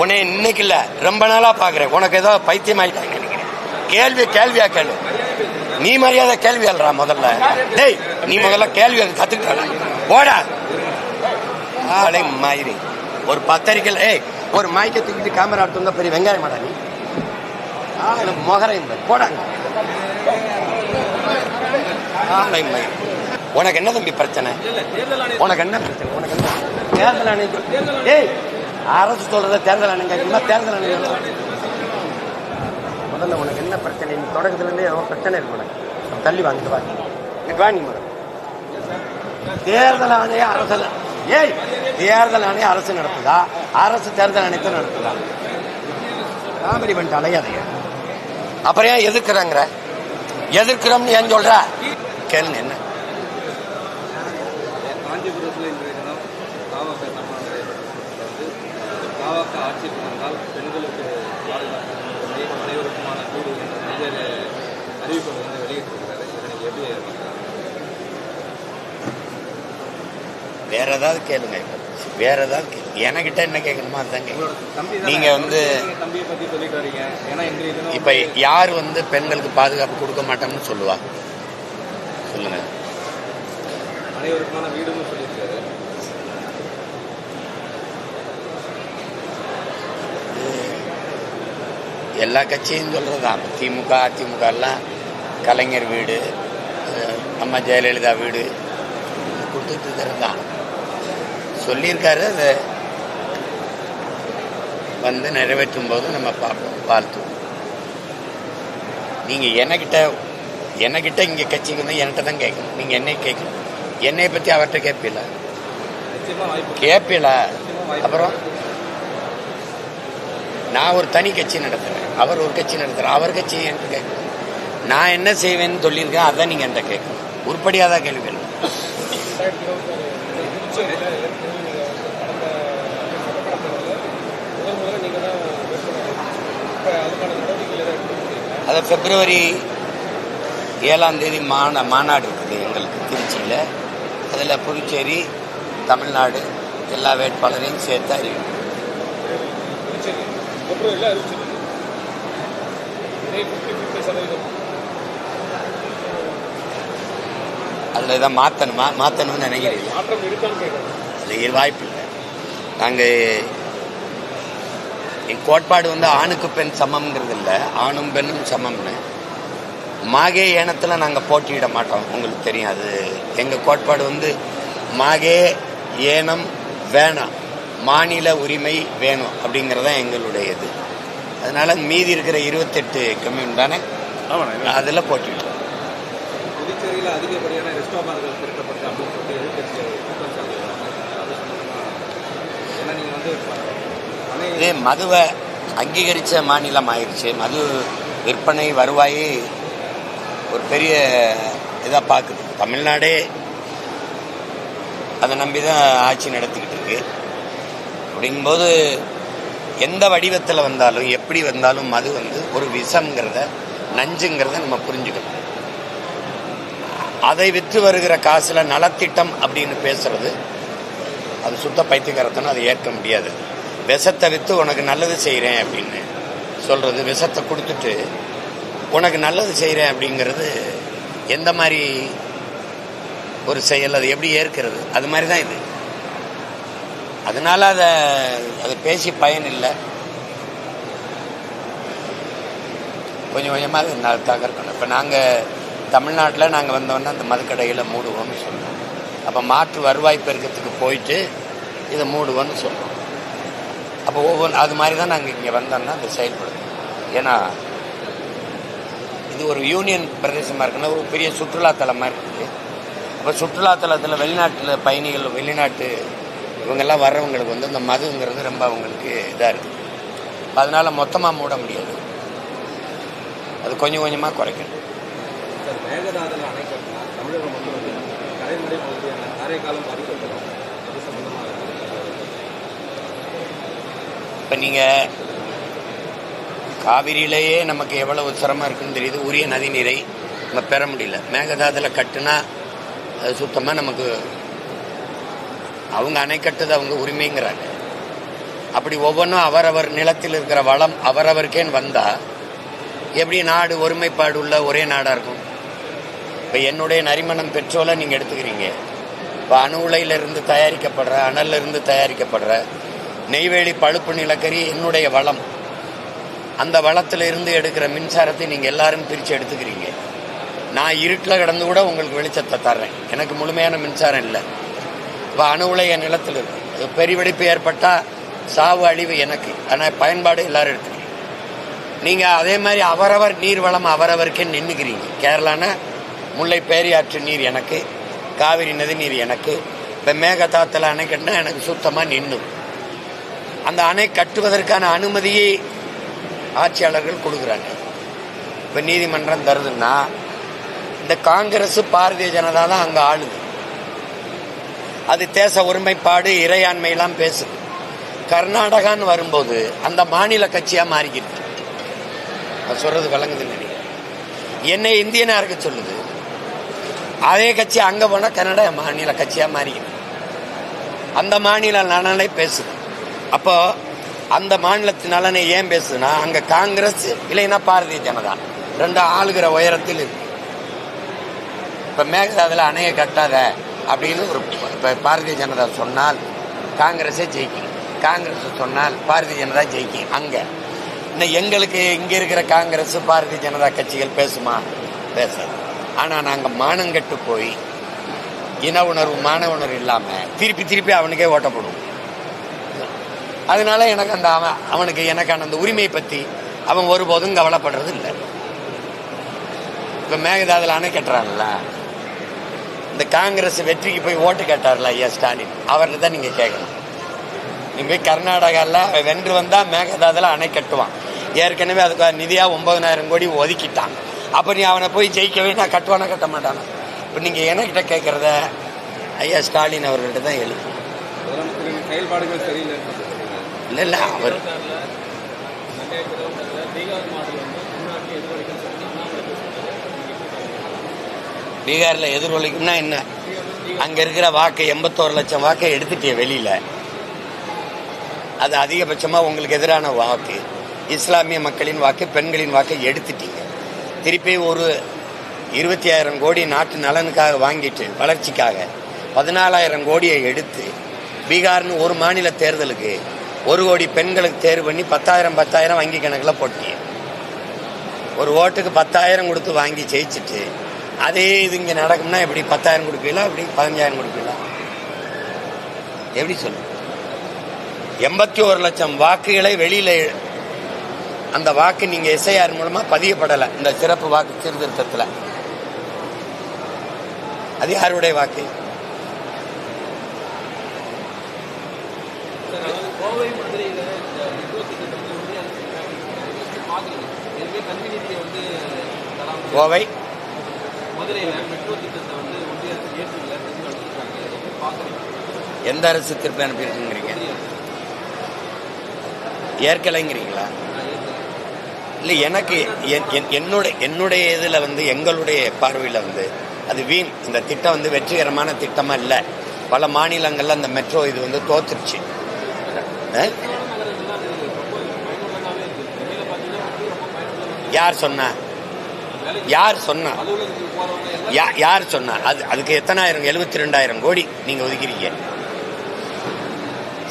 உன்னை இன்னைக்கு இல்ல ரொம்ப நாளா பாக்குறேன். உனக்கு ஏதோ பைத்தியம் ஆயிட்டாங்க நினைக்கிறேன். கேள்வியா கேளு. நீ மரியாதை கேள்வி அல்றா முதல்ல. டேய் நீ முதல்ல கேள்வி கத்துக்கிட்ட போடா. ஆளை மாயிரி ஒரு பத்தரிக்கல். ஒரு மாய்க்க தூக்கிட்டு கேமரா எடுத்து பெரிய வெங்காயம் மாடா நீ மொகரையும் போடாங்க. ஆளை மயிரி உனக்கு என்ன தம்பி பிரச்சனை? உனக்கு என்ன பிரச்சனை? உனக்கு என்ன தேர்தல் ஆணையம்? ஏய் அரசு சொல்றத தேர்தல் ஆணையம் கேட்கணுமா? தேர்தல் ஆணையம் முதல்ல உனக்கு என்ன பிரச்சனை? நீ தொடக்கத்துல இருந்தே ஏதோ பிரச்சனை இருக்கு. உனக்கு தள்ளி வாங்கிட்டு வா நீ முதல்ல. தேர்தல் ஆணையம் அரசு தேர்தல் ஆணையம் அரசு நடத்துதா? அரசு தேர்தல் ஆணையத்தை நடத்துதா? காமெடி பண்ணிட்டு அலையாதைய. அப்புறம் ஏன் எதிர்க்கிறாங்கிற? எதிர்க்கிறோம்னு ஏன் சொல்ற? கேளுங்க என்ன காஞ்சிபுரத்தில் இன்றைய தினம் தாவக ஆட்சிக்கு வந்தால் பெண்களுக்கு பாதுகாப்பு அனைவருக்குமான கூடு என்ற பல்வேறு அறிவிப்புகள் வெளியிட்டிருக்கிறாரு. இதனை எப்படி வேற ஏதாவது கேளுங்க. வேற ஏதாவது என்கிட்ட என்ன கேட்கணுமா அதுதான் கேட்கணும். நீங்க தம்பியை பத்தி சொல்லிட்டு வரீங்க. ஏன்னா இப்ப யார் பெண்களுக்கு பாதுகாப்பு கொடுக்க மாட்டோம்னு சொல்லுவா? சொல்லுங்க. அனைவருக்கான வீடுன்னு சொல்லியிருக்காரு. எல்லா கட்சியும் சொல்றதுதான். திமுக அதிமுக எல்லாம் கலைஞர் வீடு, அம்மா ஜெயலலிதா வீடு கொடுத்துட்டு இருக்கிறதுதான் சொல்லியிருக்காரு. அதை நிறைவேற்றும் போது நம்ம பார்ப்போம், வாழ்த்துவோம். நீங்க என்கிட்ட இங்க கட்சிக்கு வந்து என்கிட்ட தான் கேட்கணும். நீங்க என்னை கேட்கணும். என்னை பத்தி அவர்கிட்ட கேட்பீல. அப்புறம் நான் ஒரு தனி கட்சி நடத்துறேன், அவர் ஒரு கட்சி நடத்துறேன். அவர் கட்சி என்கிட்ட கேட்கணும். நான் என்ன செய்வேன்னு சொல்லியிருக்கேன், அதான் நீங்க என்கிட்ட கேட்கணும். உருப்படியாதான் கேள்வி கேள்வி. அது பிப்ரவரி 7ஆம் தேதி மாநாடு இருக்குது எங்களுக்கு திருச்சியில். அதில் புதுச்சேரி, தமிழ்நாடு எல்லா வேட்பாளரையும் சேர்த்து அறிவிக்கும். அதில் இதை மாற்றணும்னு நினைக்கிறீங்க? அது வாய்ப்பு இல்லை. நாங்கள் என் கோட்பாடு ஆணுக்கு பெண் சமம்ங்கிறது இல்லை, ஆணும் பெண்ணும் சமம்னு. மாகே ஏனத்தில் நாங்கள் போட்டியிட மாட்டோம், உங்களுக்கு தெரியும். அது எங்கள் கோட்பாடு மாகே ஏனம் வேணாம், மாநில உரிமை வேணும் அப்படிங்கிறதான் எங்களுடைய இது. அதனால மீதி இருக்கிற 28 கம்யூன் தானே அதில் போட்டியிட்டோம். புதுச்சேரியில் அதிகப்படியான ரெஸ்டாரண்ட்கள் திறக்கப்பட்டு அப்படின்னு சொல்லி எதிர்கட்சி குற்றம் சாட்டுகிறாங்க. ஏன்னா நீங்கள் இதே மதுவை அங்கீகரித்த மாநிலம் ஆயிடுச்சு. மது விற்பனை வருவாய் ஒரு பெரிய இதாக பார்க்குது. தமிழ்நாடே அதை நம்பி தான் ஆட்சி நடத்திக்கிட்டு இருக்கு. அப்படிங்கும்போது எந்த வடிவத்தில் வந்தாலும் எப்படி வந்தாலும் மது ஒரு விஷம்ங்கிறத, நஞ்சுங்கிறத நம்ம புரிஞ்சுக்கணும். அதை விற்று வருகிற காசில் நலத்திட்டம் அப்படின்னு பேசுறது அது சுத்த பைத்தியக்காரத்தனம். அதை ஏற்க முடியாது. விஷத்தை விற்று உனக்கு நல்லது செய்கிறேன் அப்படின்னு சொல்றது, விஷத்தை கொடுத்துட்டு உனக்கு நல்லது செய்கிறேன் அப்படிங்கிறது எந்த மாதிரி ஒரு செயல்? அது எப்படி ஏற்கிறது? அது மாதிரி தான் இது. அதனால அதை பேசி பயன் இல்லை. கொஞ்சம் கொஞ்சமாக தகர்க்கணும். இப்போ நாங்கள் தமிழ்நாட்டில் வந்தோன்னா அந்த மதுக்கடையில் மூடுவோம்னு சொன்னோம். அப்போ மாற்று வருவாய் பெருக்கத்துக்கு போயிட்டு இதை மூடுவோன்னு சொன்னோம். அப்போ அது மாதிரி தான் நாங்கள் இங்கே வந்தோம்னா அதை செயல்படுத்தணும். ஏன்னா இது ஒரு யூனியன் பிரதேசமாக இருக்குன்னா ஒரு பெரிய சுற்றுலாத்தலமாக இருக்குது. அப்போ சுற்றுலாத்தலத்தில் வெளிநாட்டில் பயணிகள், வெளிநாட்டு இவங்கெல்லாம் வர்றவங்களுக்கு இந்த மதுங்கிறது ரொம்ப அவங்களுக்கு இதாக இருக்குது. அதனால் மொத்தமாக மூட முடியாது. அது கொஞ்சம் கொஞ்சமாக குறைக்கணும். மேகதாதுல அணை கட்டினா தமிழகம் கரைமடை பகுதியான காரைக்காலம் பாதிக்கப்படும். அது சம்பந்தமாக இப்போ நீங்கள் காவிரியிலேயே நமக்கு எவ்வளவு சிரமம் இருக்குன்னு தெரியுது. உரிய நதி நீரை நம்ம பெற முடியல. மேகதாதுல கட்டுனா அது சுத்தமாக நமக்கு அவங்க அணை கட்டுது அவங்க உரிமைங்கிறாங்க. அப்படி ஒவ்வொன்றும் அவரவர் நிலத்தில் இருக்கிற வளம் அவரவருக்கேன்னு வந்தால் எப்படி நாடு ஒருமைப்பாடு உள்ள ஒரே நாடாக இருக்கும்? இப்போ என்னுடைய நரிமணம் பெட்ரோலை நீங்கள் எடுத்துக்கிறீங்க. இப்போ அணு உலையிலிருந்து தயாரிக்கப்படுற, அனலிருந்து தயாரிக்கப்படுற நெய்வேலி பழுப்பு நிலக்கரி என்னுடைய வளம். அந்த வளத்தில் இருந்து எடுக்கிற மின்சாரத்தை நீங்கள் எல்லாரும் பிரித்து எடுத்துக்கிறீங்க. நான் இருட்டில் கிடந்து கூட உங்களுக்கு வெளிச்சத்தை தர்றேன். எனக்கு முழுமையான மின்சாரம் இல்லை. இப்போ அணு உலை என் நிலத்தில் இருக்கு. பெருவெடிப்பு ஏற்பட்டால் சாவு அழிவு எனக்கு, ஆனால் பயன்பாடு எல்லாரும் எடுத்துக்கிறீங்க. நீங்கள் அதே மாதிரி அவரவர் நீர் வளம் அவரவருக்கே நின்றுக்கிறீங்க. கேரளானா முல்லை பேரியாற்று நீர் எனக்கு, காவிரி நதி நீர் எனக்கு. இப்போ மேகதாத்தில் அணை கட்டினா எனக்கு சுத்தமாக நின்று அந்த அணை கட்டுவதற்கான அனுமதியை ஆட்சியாளர்கள் கொடுக்குறாங்க. இப்போ நீதிமன்றம் தருதுன்னா இந்த காங்கிரஸ் பாரதிய ஜனதா தான் அங்கே ஆளுது. அது தேச ஒருமைப்பாடு இறையாண்மையெல்லாம் பேசுது. கர்நாடகான்னு வரும்போது அந்த மாநில கட்சியாக மாறிக்கிட்டு சொல்றது விளங்குதுன்னு நினைக்கிறேன். என்னை இந்தியனா இருக்க சொல்லுது. அதே கட்சி அங்கே போனால் கன்னட மாநில கட்சியாக மாறிக்கிட்டு அந்த மாநில நலனை பேசுது. அப்போ அந்த மாநிலத்தின் நலனை ஏன் பேசுதுன்னா அங்கே காங்கிரஸ் இல்லைன்னா பாரதிய ஜனதா ரெண்டு ஆளுகிற உயரத்தில் இருக்கு. இப்போ மேகதாதுல அணையை கட்டாத அப்படின்னு ஒரு இப்போ பாரதிய ஜனதா சொன்னால் காங்கிரஸே ஜெயிக்கும், காங்கிரஸ் சொன்னால் பாரதிய ஜனதா ஜெயிக்கும். அங்கே இன்னும் எங்களுக்கு இங்கே இருக்கிற காங்கிரஸ் பாரதிய ஜனதா கட்சிகள் பேசுமா? பேசாது. ஆனால் நாங்கள் மானங்கட்டு போய் இன உணர்வு மான உணர்வு இல்லாமல் திருப்பி திருப்பி அவனுக்கே ஓட்டப்படுவோம். அதனால எனக்கு அந்த அவனுக்கு எனக்கான அந்த உரிமையை பற்றி அவன் ஒருபோதும் கவலைப்படுறது இல்லை. இப்போ மேகதாதுல அணை கட்டுறான்ல, இந்த காங்கிரஸ் வெற்றிக்கு போய் ஓட்டு கேட்டார்ல ஐயா ஸ்டாலின், அவர்கிட்ட தான் நீங்கள் கேட்கணும். நீ போய் கர்நாடகாவில் வென்று வந்தால் மேகதாதுல அணை கட்டுவான். ஏற்கனவே அதுக்கு நிதியாக 9,000 கோடி ஒதுக்கிட்டான். அப்போ நீ அவனை போய் ஜெயிக்கவே நான் கட்டுவானா கட்ட மாட்டானா? இப்போ நீங்கள் என்கிட்ட கேட்குறத ஐயா ஸ்டாலின் அவர்கிட்ட தான் எழுது. செயல்பாடுகள் சரியில்லை. இல்லை அவர் பீகாரில் எதிரொலிக்கும்னா என்ன? அங்கே இருக்கிற வாக்கு 81 லட்சம் வாக்கை எடுத்துட்டே வெளியில். அது அதிகபட்சமாக உங்களுக்கு எதிரான வாக்கு. இஸ்லாமிய மக்களின் வாக்கு, பெண்களின் வாக்கை எடுத்துட்டீங்க. திருப்பி ஒரு 25,000 கோடி நாட்டு நலனுக்காக வாங்கிட்டு வளர்ச்சிக்காக 14,000 கோடியை எடுத்து பீகார்னு ஒரு மாநில தேர்தலுக்கு 1 கோடி பெண்களுக்கு தேர்வு பண்ணி 10,000 வங்கி கணக்கில் போட்டீங்க. ஒரு ஓட்டுக்கு 10,000 கொடுத்து வாங்கி ஜெயிச்சுட்டு அதே இது இங்கே நடக்கும்னா எப்படி 10,000 கொடுப்பீங்களா? எப்படி 15,000 கொடுப்பீங்களா? எப்படி சொல்லு? 81 லட்சம் வாக்குகளை வெளியில் அந்த வாக்கு நீங்கள் எஸ்ஐஆர் மூலமாக பதியப்படலை. இந்த சிறப்பு வாக்கு சீர்திருத்தத்தில் அது யாருடைய வாக்கு? கோவை எந்த அரசு திருப்பி அனுப்பியிருக்குங்கிறீங்க? ஏற்கலைங்கிறீங்களா? இல்லை, எனக்கு என்னுடைய இதில் எங்களுடைய பார்வையில் அது வீண். இந்த திட்டம் வெற்றிகரமான திட்டமாக இல்லை. பல மாநிலங்களில் அந்த மெட்ரோ இது தோத்துருச்சு. யார் சொன்னா? யார் சொன்னா? யார் சொன்னா? அதுக்கு எத்தனாயிரம்? 72,000 கோடி நீங்க ஒதுக்கிறீங்க.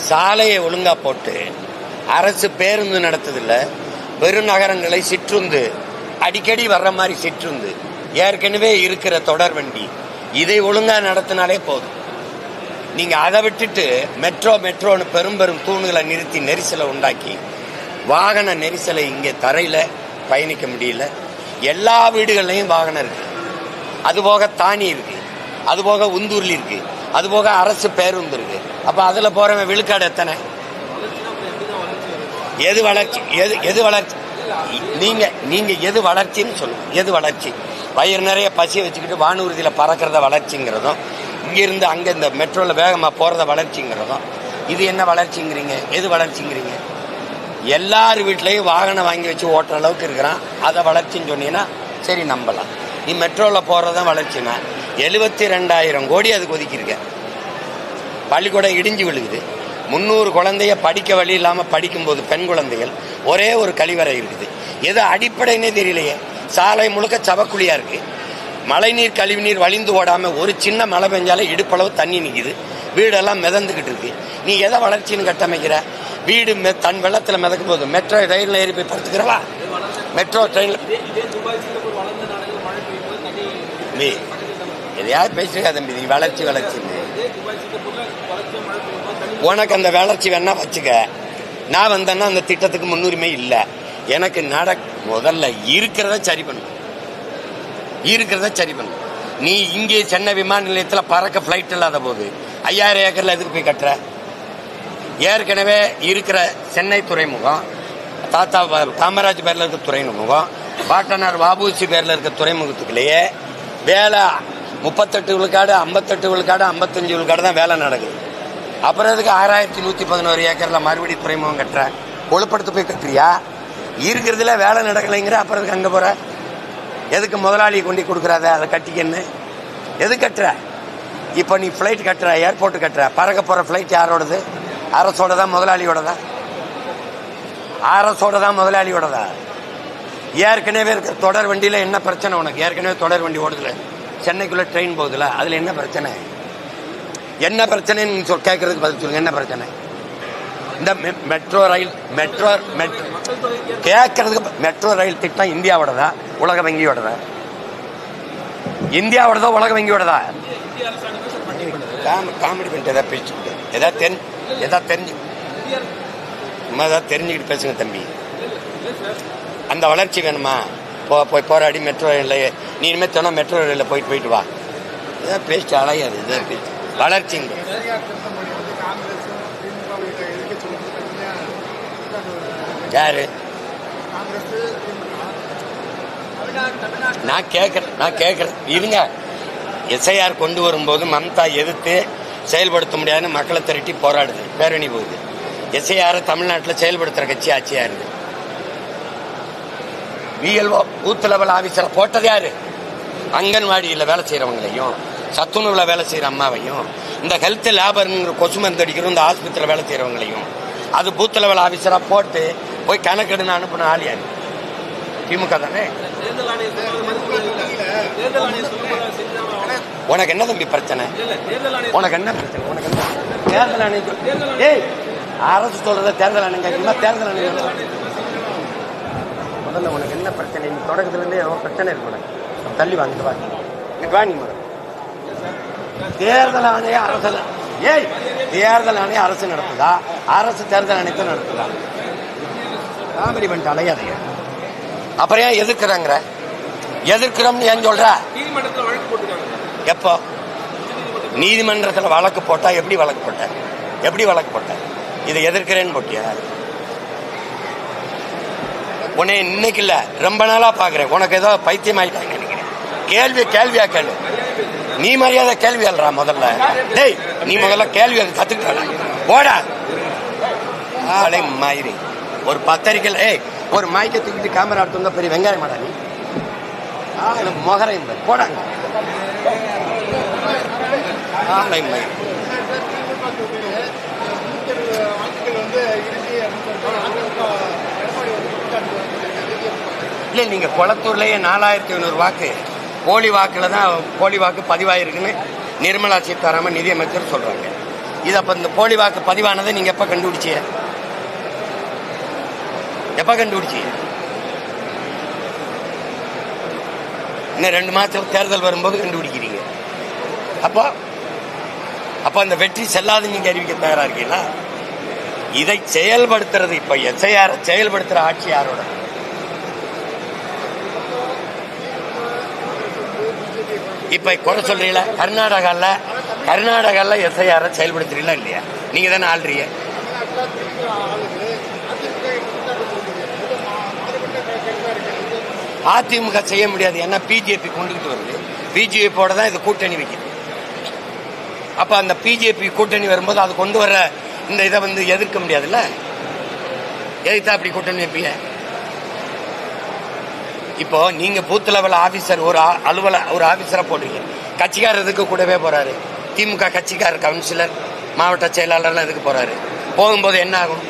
சாலையை ஒழுங்கா போட்டு அரசு பேருந்து நடத்துதில்ல. பெருநகரங்களை சிற்றுந்து அடிக்கடி வர்ற மாதிரி சிற்றுந்து ஏற்கனவே இருக்கிற தொடர் வண்டி இதை ஒழுங்கா நடத்தினாலே போதும். நீங்க அதை விட்டுட்டு மெட்ரோன்னு பெரும் தூணுகளை நிறுத்தி நெரிசலை உண்டாக்கி வாகன நெரிசலை இங்கே தரையில பயணிக்க முடியல. எல்லா வீடுகள்லையும் வாகனம் இருக்கு. அதுபோக தானி இருக்கு, அதுபோக உந்தூர்லி இருக்கு, அதுபோக அரசு பேருந்து இருக்கு. அப்ப அதுல போறவன் விழுக்காடு எத்தனை? எது வளர்ச்சி? எது வளர்ச்சி? நீங்க எது வளர்ச்சின்னு சொல்லுங்க. எது வளர்ச்சி? வயிறு நிறைய பசி வச்சுக்கிட்டு வானூர்தியில பறக்கிறத வளர்ச்சிங்கிறதும், இங்கிருந்து அங்க இந்த மெட்ரோல வேகமா போறத வளர்ச்சிங்கிறதும், இது என்ன வளர்ச்சிங்கிறீங்க? எது வளர்ச்சிங்கிறீங்க? எல்லார் வீட்லயும் வாகனம் வாங்கி வச்சு ஓட்டுற அளவுக்கு இருக்கிறான். அதை வளர்ச்சின்னு சொன்னீங்கன்னா சரி நம்பலாம். நீ மெட்ரோல போறதான் வளர்ச்சினா 72,000 கோடி அதுக்கு ஒதுக்கியிருக்க. பள்ளிக்கூடம் இடிஞ்சு விழுகுது. 300 குழந்தைய படிக்க வழி இல்லாமல் படிக்கும்போது பெண் குழந்தைகள் ஒரே ஒரு கழிவறை இருக்குது. எது அடிப்படைன்னே தெரியலையே. சாலை முழுக்க சவக்குழியா இருக்கு. மழைநீர் கழிவுநீர் வழிந்து ஓடாம ஒரு சின்ன மழை பெஞ்சாலே இடுப்பளவு தண்ணி நிற்குது. வீடெல்லாம் மிதந்துக்கிட்டு இருக்கு. நீ எதை வளர்ச்சின்னு கட்டமைக்கிற? வீடு தன் வெள்ளத்தில் மிதக்கும் போது மெட்ரோ ரயிலில் ஏறி போய் படுத்துக்கிறவா? மெட்ரோ ட்ரெயினில் நீ எதையாவது பேசுறா தம்பி. நீ வளர்ச்சி வளர்ச்சின்னு உனக்கு அந்த வளர்ச்சி வேணா வச்சுக்க. நான் வந்தேன்னா அந்த திட்டத்துக்கு முன்னுரிமை இல்லை. எனக்கு முதல்ல இருக்கிறத சரி பண்ணு. நீ இங்கே சென்னை விமான நிலையத்தில் பறக்க ஃபிளைட் இல்லாத போது 5000 ஏக்கர்ல எதுக்கு போய் கட்டுற? ஏற்கனவே இருக்கிற சென்னை துறைமுகம், தாத்தா காமராஜ் பேர்ல இருக்க துறைமுகம், பாட்டனார் வாபூசி பேர்ல இருக்க துறைமுகத்துக்குள்ளேயே வேலை 38 விழுக்காடு, 58 விழுக்காடு, 55 விழுக்காடு தான் வேலை நடக்குது. அப்புறம் அதுக்கு 6111 ஏக்கர்ல மறுபடியும் துறைமுகம் கட்டுற? கொழுப்படுத்த போய் கட்டுறியா? இருக்கிறதுல வேலை நடக்கலைங்கிற அப்புறம் அதுக்கு அங்கே போற? எதுக்கு முதலாளியை கொண்டு கொடுக்குறாத? அதை கட்டிக்கன்னு எது கட்டுற? இப்போ நீ ஃப்ளைட் கட்டுற, ஏர்போர்ட் கட்டுற, பறக்க போற ஃப்ளைட் யாரோடது? அரசோட தான், முதலாளியோடதா? முதலாளியோடதா? ஏற்கனவே இருக்க தொடர் வண்டியில என்ன பிரச்சனை உனக்கு? ஏற்கனவே தொடர் வண்டி ஓடுதுல, சென்னைக்குள்ள ட்ரெயின் போகுதுல, அதுல என்ன பிரச்சனை? நீங்க கேட்கறதுக்கு பதில் சொல்லுங்க. என்ன பிரச்சனை? இந்த மெட்ரோ ரயில் கேட்கறதுக்கு மெட்ரோ ரயில் திட்டம் இந்தியாவோடதா உலக வங்கியோடதா? இந்தியாவோடதா உலக வங்கியோடதா? காமெடி பண்ணிட்டு ஏதாவது பேசிக்கிட்டு ஏதாவது தெரிஞ்சுக்கிட்டு பேசுங்க தம்பி. அந்த வளர்ச்சி வேணுமா? போய் போராடி மெட்ரோ ரயிலில் நீ இனிமேல் சொன்னா மெட்ரோ ரயிலில் போயிட்டு வா. ஏதாவது பேசிட்டு அலையாது. இதான் பேச்சு வளர்ச்சிங்க. யாரு? நான் கேட்கிறேன் இருங்க. எஸ்ஐஆர் கொண்டு வரும்போது மம்தா எதிர்த்து செயல்படுத்த முடியாதுன்னு மக்களை திரட்டி போராடுது, பேரணி போகுது. எஸ்ஐஆர் தமிழ்நாட்டில் செயல்படுத்துற கட்சி ஆட்சியா இருக்கு. விஎல்ஓ பூத் லெவல் ஆபீசரை போட்டது யாரு? அங்கன்வாடியில் வேலை செய்யறவங்களையும், சத்துணவுல வேலை செய்யற அம்மாவையும், இந்த ஹெல்த் லேபருங்கிற கொசு மருந்து அடிக்கிறோம் இந்த ஆஸ்பத்திரியில் வேலை செய்யறவங்களையும் அது பூத் லெவல் ஆபீசரா போட்டு போய் கணக்கெடுன்னு அனுப்பின ஆள் யாரு? திமுக தானே. உனக்கு என்ன தம்பி பிரச்சனை? தேர்தல் ஆணையம் அரசு சொல்றத தேர்தல் ஆணையம் கேட்கணுமா? தேர்தல் ஆணையம் முதல்ல உனக்கு என்ன பிரச்சனை? நீ தொடக்கத்துல இருந்தே பிரச்சனை இருக்கு. தள்ளி வாங்கிட்டு வாங்க. தேர்தல் ஆணையம் அரசு தேர்தல் ஆணையம் அரசு நடத்துதா? அரசு தேர்தல் ஆணையத்தை நடத்துதா? காமெடி பண்ணிட்டு அலையாதைய. அப்புறம் ஏன் எதிர்க்கிறாங்க? எதிர்க்கிறோம்னு ஏன் சொல்ற? எப்போ நீதிமன்றத்தில் வழக்கு போட்டா? எப்படி வழக்கு போட்ட? இதை எதிர்க்கிறேன்னு போட்டியா? உன்னை இன்னைக்கு இல்ல ரொம்ப நாளா பாக்குறேன். உனக்கு ஏதோ பைத்தியம் ஆயிட்டாங்க நினைக்கிறேன். கேள்வியா கேள்வி. நீ மரியாதை கேள்வி அல்றா முதல்ல. டேய் நீ முதல்ல கேள்வி கத்துக்கிட்ட போடா. ஆளை மாயிரி ஒரு பத்திரிக்கையில் ஒரு மைக்கை தூக்கிட்டு கேமரா எடுத்து பெரிய வெங்காயம் மாடா நீ மொகரை போடாங்க. ஆளை மயிரி இல்லை. நீங்க குளத்தூர்லயே 4500 வாக்கு போலி வாக்கு பதிவாயிருக்குன்னு நிர்மலா சீதாராமன் நிதியமைச்சர் சொல்றாங்க. இது அப்ப இந்த போலி வாக்கு பதிவானதை நீங்க எப்ப கண்டுபிடிச்சீங்க? இன்னும் 2 மாசத்துல தேர்தல் வரும்போது கண்டுபிடிக்கிறீங்க. அப்ப அந்த வெற்றி செல்லாது நீங்க அறிவிக்க தயாரா இருக்கீங்களா? இதை செயல்படுத்துறது இப்ப எஸ்ஐஆர் செயல்படுத்துற ஆட்சி யாரோட? இப்ப குறை சொல்றீங்களா? கர்நாடகால எஸ்ஐஆர் செயல்படுத்துறீங்களா இல்லையா? நீங்க தானே ஆள்றீங்க. அதிமுக செய்ய முடியாது. ஏன்னா பிஜேபி கொண்டுகிட்டு வருது. பிஜேபியோட தான் இது கூட்டணி வைக்குது. அப்ப அந்த பிஜேபி கூட்டணி வரும்போது அது கொண்டு வர இந்த இதை எதிர்க்க முடியாதுல்ல. எதிர்த்தா அப்படி கூட்டணி வைப்பீங்க. இப்போ நீங்க பூத் லெவல் ஆபீசர் ஒரு ஆபீசரா போடுறீங்க. கட்சிக்காரர் எதுக்கு கூடவே போறாரு? திமுக கட்சிக்காரர் கவுன்சிலர் மாவட்ட செயலாளர்லாம் எதுக்கு போறாரு? போகும்போது என்ன ஆகும்?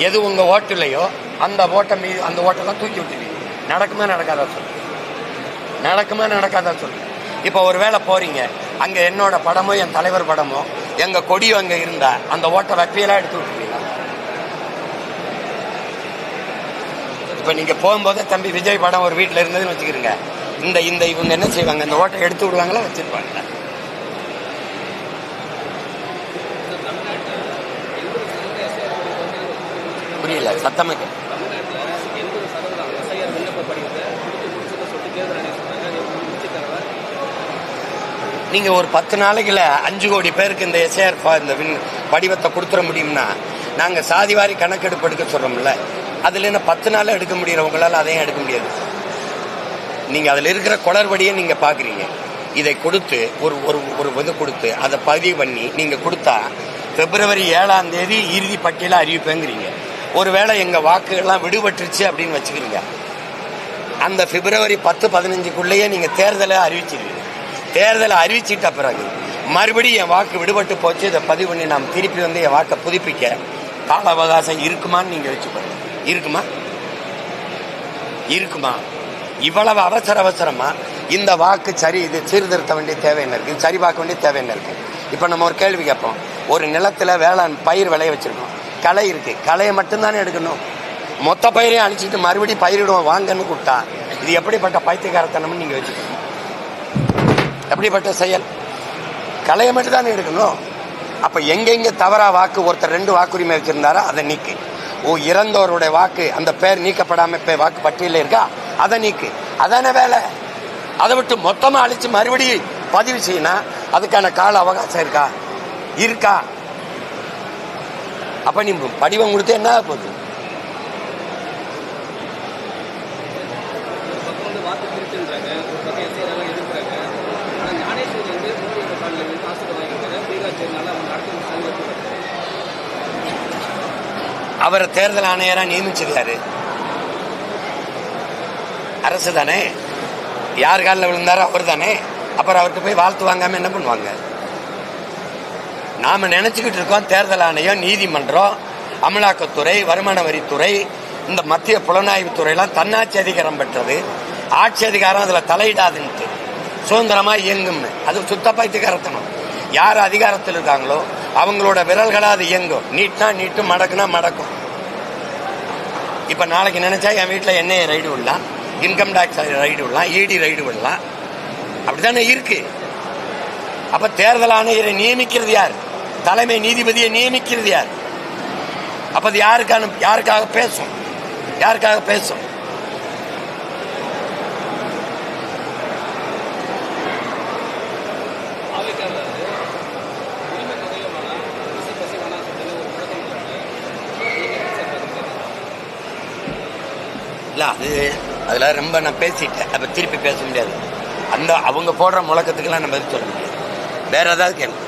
எது உங்க ஓட்டுலையோ அந்த ஓட்டெல்லாம் தூக்கி விட்டுருவீங்க. நடக்குமா நடக்காதா சொல்லு? நடக்குமா நடக்காதா சொல்லு? இப்போ ஒரு வேளை போறீங்க, அங்க என்னோட படமோ என் தலைவர் படமோ எங்க கொடியோ அங்க இருந்தா அந்த ஓட்டை வப்பியெல்லாம் எடுத்து விட்டுருவீங்க. இப்ப நீங்க போகும்போது தம்பி விஜய் படம் ஒரு வீட்டுல இருந்ததுன்னு வச்சுக்கிறீங்க, இந்த இவங்க என்ன செய்வாங்க? இந்த ஓட்டை எடுத்து விடுவாங்களா வச்சிருப்பாங்க? புரியல, சத்தமா நீங்க ஒரு 10 நாளைக்குல 5 கோடி பேருக்கு இந்த எஸ்ஐஆர் இந்த படிவத்தை கொடுத்துட முடியும்னா, நாங்க சாதிவாரி கணக்கெடுப்பு எடுக்க சொல்றோம்ல, அதுல என்ன 10 நாள் எடுக்க முடியறவங்களால அதையும் எடுக்க முடியாது. நீங்க அதுல இருக்கிற குளறுபடியை நீங்க பாக்குறீங்க. இதை கொடுத்து ஒரு இது கொடுத்து அதை பதிவு பண்ணி நீங்க கொடுத்தா பிப்ரவரி 7ஆம் தேதி இறுதி பட்டியலை அறிவிப்பேங்கிறீங்க. ஒருவேளை எங்க வாக்குகள்லாம் விடுபட்டுருச்சு அப்படின்னு வச்சுக்கிறீங்க, அந்த பிப்ரவரி 10-15க்குள்ளேயே நீங்க தேர்தலை அறிவிச்சிருவீங்க. தேர்தலை அறிவிச்சிட்ட பிறகு மறுபடியும் என் வாக்கு விடுபட்டு போச்சு, இதை பதிவு பண்ணி நாம் திருப்பி வந்து என் வாக்கை புதுப்பிக்க கால அவகாசம் இருக்குமான்னு நீங்க வச்சுக்கணும். இருக்குமா? இவ்வளவு அவசரமா இந்த வாக்கு சரி, இது சீர்திருத்த வேண்டிய தேவை என்ன இருக்கு? சரி பார்க்க வேண்டிய தேவை என்ன இருக்கு? இப்ப நம்ம ஒரு கேள்வி கேட்போம். ஒரு நிலத்துல வேளாண் பயிர் விளைய வச்சிருக்கோம், களை இருக்கு, களையை மட்டும்தானே எடுக்கணும். மொத்த பயிரையும் அழிச்சிட்டு மறுபடியும் பயிரிடுவோம் வாங்கன்னு கூப்பிட்டா இது எப்படிப்பட்ட பைத்தியக்காரத்தனம்னு நீங்க வச்சுக்கணும். எப்படிப்பட்ட செயல்? களையை மட்டும் தானே எடுக்கணும். அப்ப எங்கெங்க தவறா வாக்கு ஒருத்தர் 2 வாக்குரிமை வச்சிருந்தாரோ அதை நீக்கு. இறந்தவருடைய வாக்கு அந்த பேர் நீக்கப்படாம வாக்கு பட்டியல இருக்கா, அதை நீக்கு. அதான வேலை. அதை விட்டு மொத்தமா அழிச்சு மறுபடியும் பதிவு செய்யணும், அதுக்கான கால அவகாசம் இருக்கா? அப்ப நீ படிவம் கொடுத்து என்ன போகுது? அவரை தேர்தல் ஆணையரா நியமிச்சது யாரு? அரசு தானே. யார் காலில் விழுந்தாரோ அவர் தானே. அப்புறம் அவர்கிட்ட போய் வாழ்த்து வாங்காம என்ன பண்ணுவாங்க? நாம நினைச்சுக்கிட்டு இருக்கோம் தேர்தல் ஆணையம், நீதிமன்றம், அமலாக்கத்துறை, வருமான வரித்துறை, இந்த மத்திய புலனாய்வு துறையெல்லாம் தன்னாட்சி அதிகாரம் பெற்றது, ஆட்சி அதிகாரம் அதுல தலையிடாதுன்ட்டு சுதந்திரமா இயங்கும்னு. அது சுத்த பைத்தியக்காரத்தனம். யார் அதிகாரத்தில் இருக்காங்களோ அவங்களோட விரல்களா அது இயங்கும். நீட்னா நீட்டும், மடக்குனா மடக்கும். இப்ப நாளைக்கு நினைச்சா என் வீட்டுல என்ஐஏ ரைடு விடலாம், இன்கம் டாக்ஸ் ரைடு விடலாம், இடி ரைடு விடலாம். அப்படித்தானே இருக்கு. அப்ப தேர்தல் ஆணையரை நியமிக்கிறது யார்? தலைமை நீதிபதியை நியமிக்கிறது யார்? அப்ப அது யாருக்காக பேசும்? இல்ல அதுல ரொம்ப நான் பேசிட்டேன். அப்ப திருப்பி பேச முடியாது. அவங்க போடுற முழக்கத்துக்கெல்லாம் நம்ம சொல்ல முடியாது. வேற ஏதாவது கேள்வி?